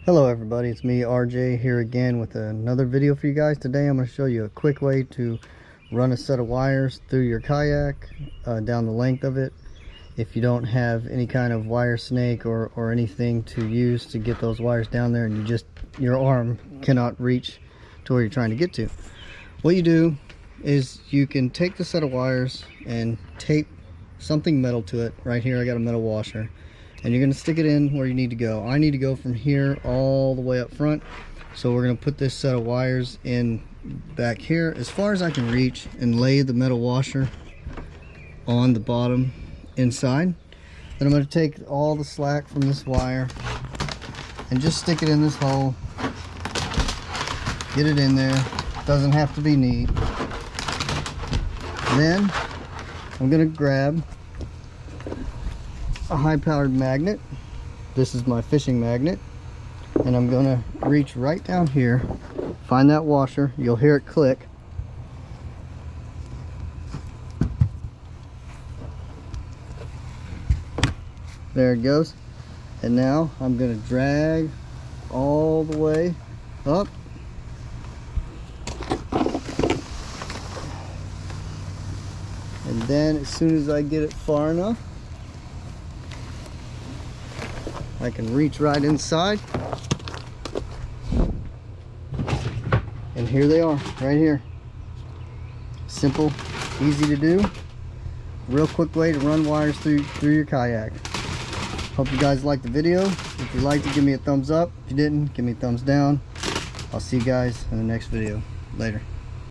Hello everybody, it's me RJ here again with another video for you guys. Today I'm going to show you a quick way to run a set of wires through your kayak down the length of it. If you don't have any kind of wire snake or anything to use to get those wires down there and your arm cannot reach to where you're trying to get to. What you do is you can take the set of wires and tape something metal to it. Right here I got a metal washer. And you're going to stick it in where you need to go. I need to go from here all the way up front. So we're going to put this set of wires in back here as far as I can reach and lay the metal washer on the bottom inside. Then I'm going to take all the slack from this wire and just stick it in this hole. Get it in there. Doesn't have to be neat. Then I'm going to grab a high-powered magnet. This is my fishing magnet, and I'm gonna reach right down here, find that washer. You'll hear it click. There it goes. And now I'm gonna drag all the way up. And then as soon as I get it far enough, I can reach right inside, and here they are, right here. Simple, easy to do, real quick way to run wires through your kayak. Hope you guys liked the video. If you liked it, give me a thumbs up. If you didn't, give me a thumbs down. I'll see you guys in the next video. Later.